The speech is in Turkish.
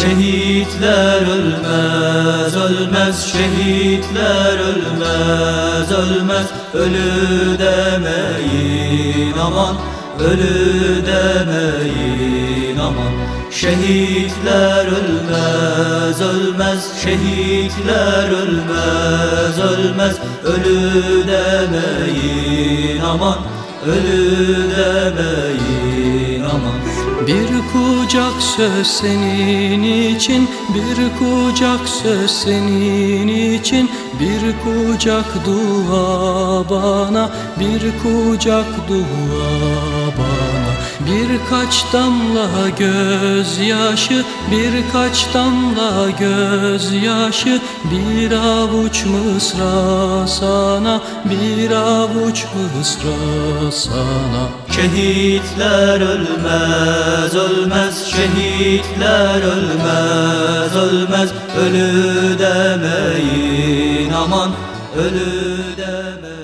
Şehitler ölmez, ölmez, şehitler ölmez, ölmez. Ölü demeyin aman, ölü demeyin aman. Şehitler ölmez, ölmez, şehitler ölmez, ölmez. Ölü demeyin aman, ölü demeyin aman. Bir kucak söz senin için, bir kucak söz senin için, bir kucak dua bana, bir kucak dua bana. Birkaç damla gözyaşı, birkaç damla gözyaşı, bir avuç mısra sana, bir avuç mısra sana. Şehitler ölmez, ölmez, şehitler ölmez, ölmez. Ölü demeyin aman, ölü demeyin.